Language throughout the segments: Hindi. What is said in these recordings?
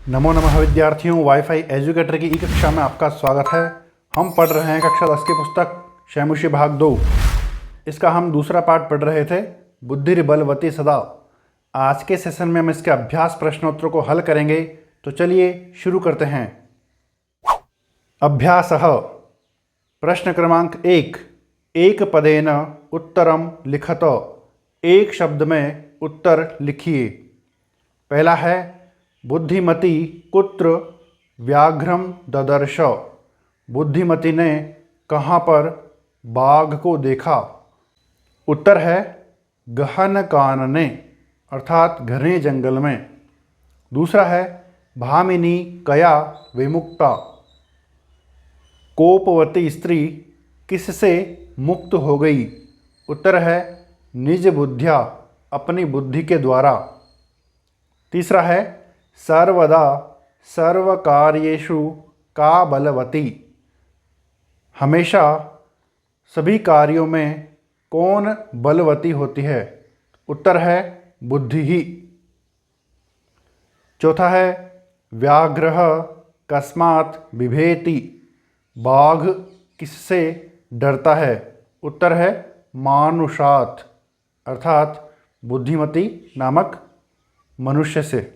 नमो नमः विद्यार्थियों, वाईफाई एजुकेटर की ई कक्षा में आपका स्वागत है। हम पढ़ रहे हैं कक्षा 10 की पुस्तक शैमुषी भाग 2। इसका हम दूसरा पार्ट पढ़ रहे थे, बुद्धिर्बलवती सदा। आज के सेशन में हम इसके अभ्यास प्रश्नोत्तरों को हल करेंगे। तो चलिए शुरू करते हैं। अभ्यासः प्रश्न क्रमांक 1। एक पदेन उत्तरम लिखत। एक शब्द में उत्तर लिखिए। पहला है बुद्धिमती कुत्र व्याघ्रम ददर्श। बुद्धिमती ने कहाँ पर बाघ को देखा? उत्तर है गहन कानने अर्थात घने जंगल में। दूसरा है भामिनी कया विमुक्ता। कोपवती स्त्री किससे मुक्त हो गई? उत्तर है निज बुद्धिया अपनी बुद्धि के द्वारा। तीसरा है सर्वदा सर्वकार्येषु का बलवती। हमेशा सभी कार्यों में कौन बलवती होती है? उत्तर है बुद्धि ही। चौथा है व्याघ्रः कस्मात् बिभेति। बाघ किससे डरता है? उत्तर है मानुषात् अर्थात बुद्धिमती नामक मनुष्य से।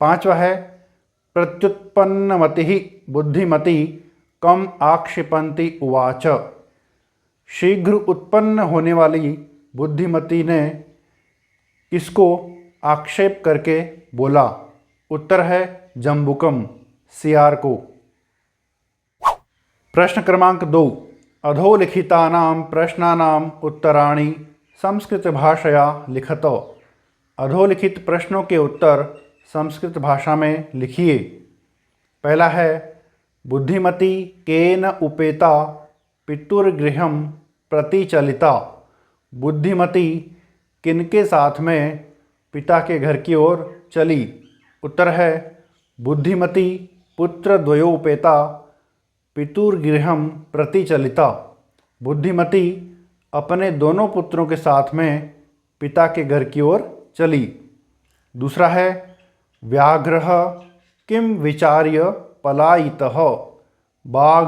पांचवा है प्रत्युत्पन्नमति बुद्धिमती कम आक्षिपन्ति उवाच। शीघ्र उत्पन्न होने वाली बुद्धिमती ने किसको आक्षेप करके बोला? उत्तर है जम्बुकम सियार को। प्रश्न क्रमांक 2। अधोलिखितानां प्रश्नानां उत्तराणि संस्कृत भाषया लिखत। अधोलिखित प्रश्नों के उत्तर संस्कृत भाषा में लिखिए। पहला है बुद्धिमती केन उपेता पितुर्गृहं प्रतिचलिता। बुद्धिमती किनके साथ में पिता के घर की ओर चली? उत्तर है बुद्धिमती पुत्रद्वयोपेता पितुर्गृहं प्रतिचलिता। बुद्धिमती अपने दोनों पुत्रों के साथ में पिता के घर की ओर चली। दूसरा है व्याघ्रः किम विचार्य पलायितः। बाघ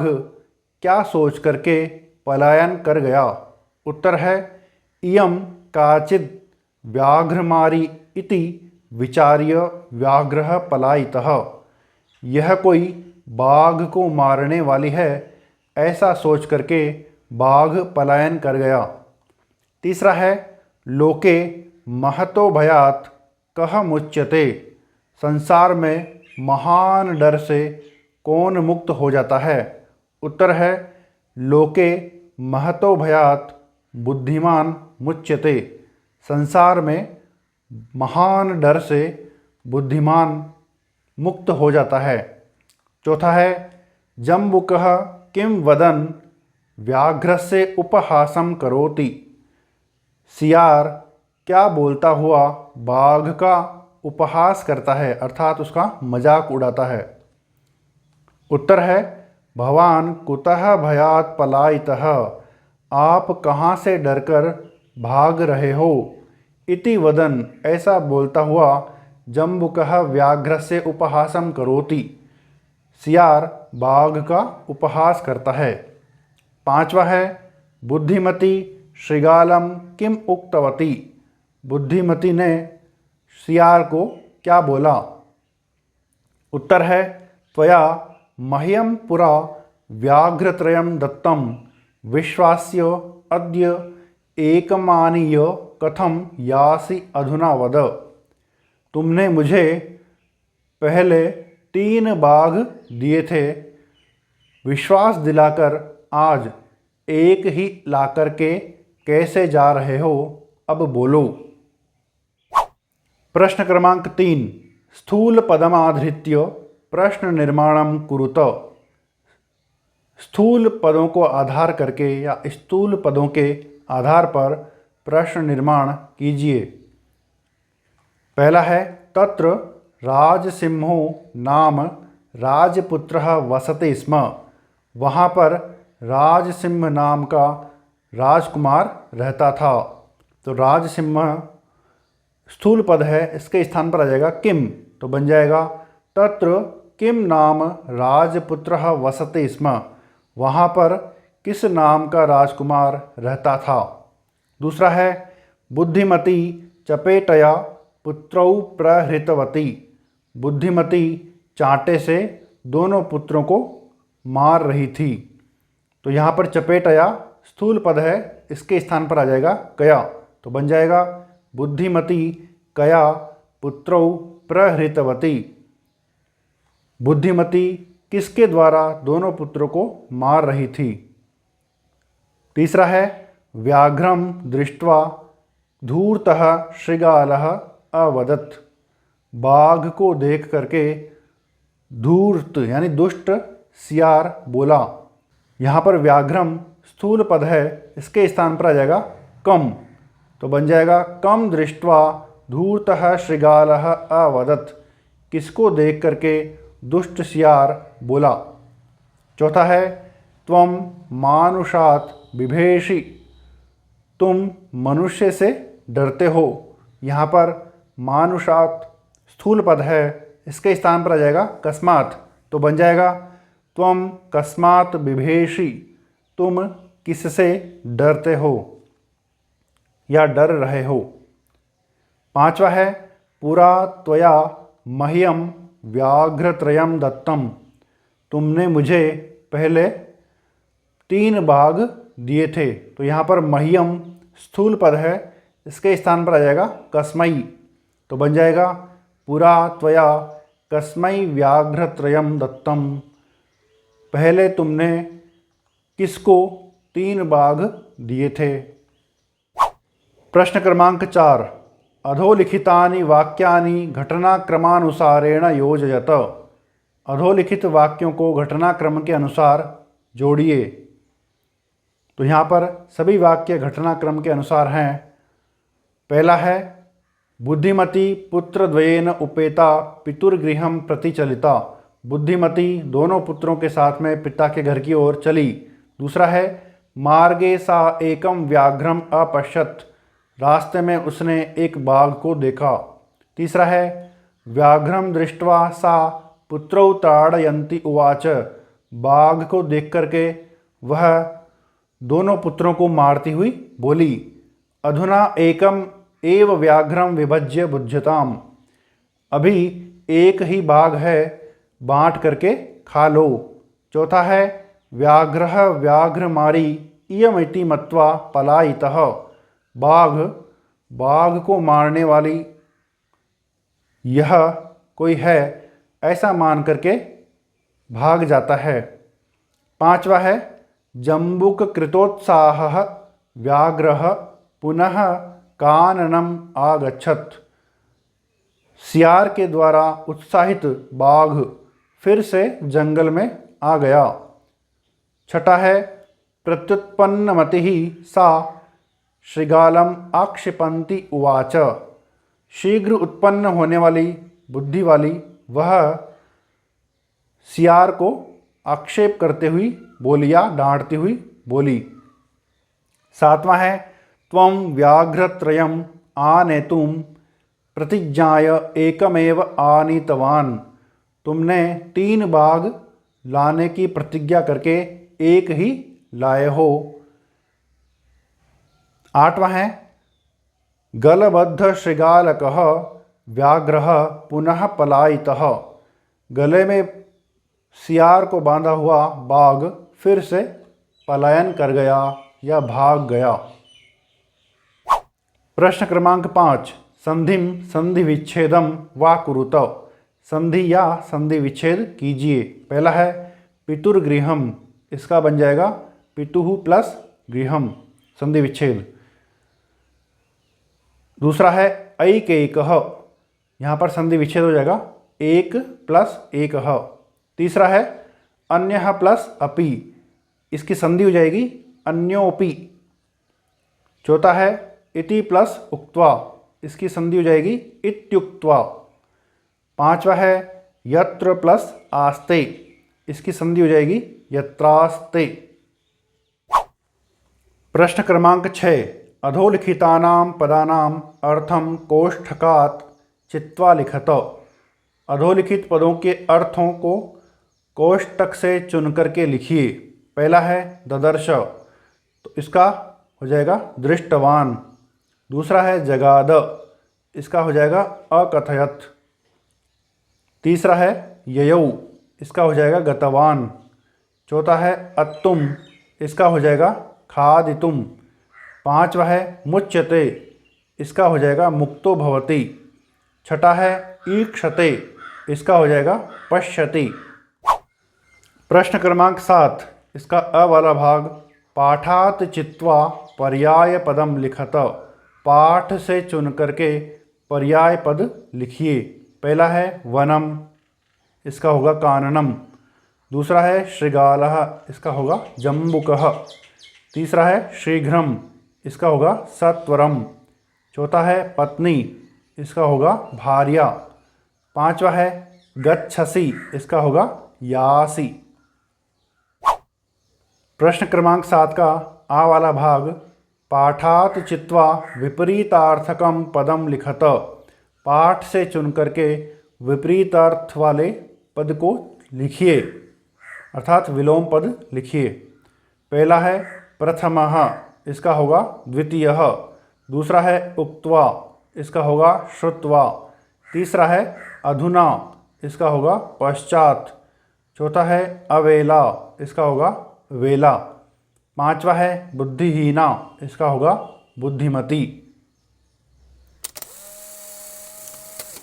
क्या सोच करके पलायन कर गया? उत्तर है इयं काचित् व्याघ्रमारी इति विचार्य व्याघ्रः पलायितः। यह कोई बाघ को मारने वाली है ऐसा सोच करके बाघ पलायन कर गया। तीसरा है लोके महतो भयात् कः मुच्यते। संसार में महान डर से कौन मुक्त हो जाता है? उत्तर है लोके महतो भयात् बुद्धिमान मुच्यते। संसार में महान डर से बुद्धिमान मुक्त हो जाता है। चौथा है जम्बुकः किं वदन् व्याघ्रस्य उपहासं करोति। सियार क्या बोलता हुआ बाघ का उपहास करता है अर्थात उसका मजाक उड़ाता है? उत्तर है भवान कुतः भयात् पलायितः। आप कहाँ से डरकर भाग रहे हो? इति वदन ऐसा बोलता हुआ जम्बुकः व्याघ्रस्य उपहासं करोति। सियार बाघ का उपहास करता है। पांचवा है बुद्धिमती श्रृगालं किम उक्तवती। बुद्धिमती ने सियार को क्या बोला? उत्तर है त्वया मह्यं पुरा व्याघ्रत्रयं दत्तं विश्वास्य अद्य एकमानीय कथम यासि अधुना वद। तुमने मुझे पहले 3 बाघ दिए थे, विश्वास दिलाकर आज एक ही लाकर के कैसे जा रहे हो? अब बोलो। प्रश्न क्रमांक 3। स्थूल पदमाधृत्य प्रश्न निर्माणं कुरुत। स्थूल पदों को आधार करके या स्थूल पदों के आधार पर प्रश्न निर्माण कीजिए। पहला है तत्र राजसिंहो नाम राजपुत्रः वसते स्म। वहाँ पर राजसिंह नाम का राजकुमार रहता था। तो राजसिंह स्थूल पद है, इसके स्थान पर आ जाएगा किम, तो बन जाएगा तत्र किम नाम राजपुत्रः वसते स्म, वहाँ पर किस नाम का राजकुमार रहता था। दूसरा है बुद्धिमती चपेटया पुत्रौ प्रहृतवती, बुद्धिमती चांटे से दोनों पुत्रों को मार रही थी। तो यहाँ पर चपेटया स्थूल पद है, इसके स्थान पर आ जाएगा कया, तो बन जाएगा बुद्धिमती कया पुत्रौ प्रहृतवती। बुद्धिमती किसके द्वारा दोनों पुत्रों को मार रही थी। तीसरा है व्याघ्रम दृष्ट्वा धूर्तः शृगालः अवदत्, बाघ को देख करके धूर्त यानी दुष्ट सियार बोला। यहाँ पर व्याघ्रम स्थूल पद है, इसके स्थान पर आ जाएगा कम, तो बन जाएगा कम दृष्ट्वा धूर्तः शृगालः अवदत्, किसको देख करके दुष्ट सियार बोला। चौथा है त्वम मानुषात् बिभेषि, तुम मनुष्य से डरते हो। यहाँ पर मानुषात् स्थूल पद है, इसके स्थान पर आ जाएगा कस्मात्, तो बन जाएगा त्वम कस्मात् बिभेषि, तुम किससे डरते हो या डर रहे हो। पांचवा है पुरा त्वया मह्यम व्याघ्रत्रयम दत्तम, तुमने मुझे पहले 3 बाघ दिए थे। तो यहाँ पर मह्यम स्थूल पद है, इसके स्थान पर आ जाएगा कस्मई, तो बन जाएगा पुरा त्वया कस्मै व्याघ्रत्रयम दत्तम, पहले तुमने किसको 3 बाघ दिए थे। प्रश्न क्रमांक 4, अधोलिखितानि वाक्यानि घटनाक्रमानुसारेण योजयत, अधोलिखित वाक्यों को घटनाक्रम के अनुसार जोड़िए। तो यहाँ पर सभी वाक्य घटनाक्रम के अनुसार हैं। पहला है बुद्धिमती पुत्रद्वयेन उपेता पितुर्गृहं प्रति चलिता, बुद्धिमती दोनों पुत्रों के साथ में पिता के घर की ओर चली। दूसरा है मार्गे सा एकम व्याघ्रम अपश्यत, रास्ते में उसने एक बाघ को देखा। तीसरा है व्याघ्रम दृष्ट्वा सा पुत्रौ ताड़यन्ती उवाच, बाघ को देख करके वह दोनों पुत्रों को मारती हुई बोली, अधुना एकम एव व्याघ्रम विभज्य भुज्यताम, अभी एक ही बाघ है, बांट करके खा लो। चौथा है व्याघ्रः व्याघ्रमारी इयमिति मत्वा पलायितः, बाघ को मारने वाली यह कोई है ऐसा मान करके भाग जाता है। पांचवा है जम्बुक कृतोत्साहः व्याघ्रः पुनः काननम आगच्छत्, सियार के द्वारा उत्साहित बाघ फिर से जंगल में आ गया। छठा है प्रत्युत्पन्नमतिः सा शृगालम आक्षिपन्ति उवाच, शीघ्र उत्पन्न होने वाली बुद्धि वाली वह सियार को आक्षेप करते हुई बोली या डांटती हुई बोली। सातवां है त्वं व्याघ्रत्रयम् आनेतुं प्रतिज्ञाय एकमेव आनीतवान, तुमने 3 बाघ लाने की प्रतिज्ञा करके एक ही लाए हो। आठवां है गलबद्ध शृगालकः व्याघ्रः पुनः पलायितः, गले में सियार को बांधा हुआ बाघ फिर से पलायन कर गया या भाग गया। प्रश्न क्रमांक 5, संधिम संधि विच्छेदम वा कुरुत, संधि या संधि विच्छेद कीजिए। पहला है पितुर्गृहम, इसका बन जाएगा पितुः प्लस गृहम, संधि विच्छेद। दूसरा है ऐकैकः, यहाँ पर संधि विच्छेद हो जाएगा 1 प्लस 1। तीसरा है अन्यः प्लस अपि, इसकी संधि हो जाएगी अन्योपि। चौथा है इति प्लस उक्त्वा, इसकी संधि हो जाएगी इत्युक्त्वा। पांचवा है यत्र प्लस आस्ते, इसकी संधि हो जाएगी यत्रास्ते। प्रश्न क्रमांक 6, अधोलिखितानां पदानां अर्थं कोष्ठकात् चित्वा लिखत, अधोलिखित पदों के अर्थों को कोष्टक से चुन करके लिखिए। पहला है ददर्श, तो इसका हो जाएगा दृष्टवान। दूसरा है जगाद, इसका हो जाएगा अकथयत। तीसरा है ययौ, इसका हो जाएगा गतवान। चौथा है अत्तुम, इसका हो जाएगा खादितुम। पांचवा है मुच्यते, इसका हो जाएगा मुक्तो भवति। छठा है ईक्षते, इसका हो जाएगा पश्यति। प्रश्न क्रमांक 7, इसका अ वाला भाग, पाठात चित्वा पर्याय पदम लिखत। पाठ से चुन करके पर्याय पद लिखिए। पहला है वनम, इसका होगा काननम। दूसरा है श्रृगालः, इसका होगा जम्बुकः। तीसरा है शीघ्रम, इसका होगा सत्वरम। चौथा है पत्नी, इसका होगा भार्या। पांचवा है गच्छसि, इसका होगा यासि। प्रश्न क्रमांक 7 का आ वाला भाग, पाठात चित्वा विपरीतार्थकम पदम लिखत। पाठ से चुन करके विपरीतार्थ वाले पद को लिखिए, अर्थात विलोम पद लिखिए। पहला है प्रथमः, इसका होगा द्वितीयः। दूसरा है उक्त्वा, इसका होगा श्रुत्वा। तीसरा है अधुना, इसका होगा पश्चात। चौथा है अवेला, इसका होगा वेला। पांचवा है बुद्धिहीना, इसका होगा बुद्धिमती।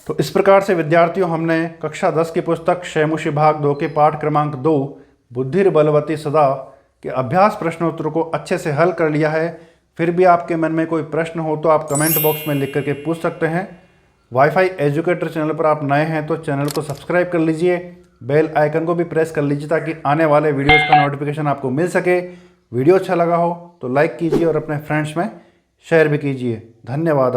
तो इस प्रकार से विद्यार्थियों हमने कक्षा 10 की पुस्तक शैमुषी भाग 2 के पाठ क्रमांक 2 बुद्धिर्बलवती सदा के अभ्यास प्रश्नोत्तर को अच्छे से हल कर लिया है। फिर भी आपके मन में कोई प्रश्न हो तो आप कमेंट बॉक्स में लिख करके पूछ सकते हैं। वाईफाई एजुकेटर चैनल पर आप नए हैं तो चैनल को सब्सक्राइब कर लीजिए, बेल आइकन को भी प्रेस कर लीजिए ताकि आने वाले वीडियोस का नोटिफिकेशन आपको मिल सके। वीडियो अच्छा लगा हो तो लाइक कीजिए और अपने फ्रेंड्स में शेयर भी कीजिए। धन्यवाद।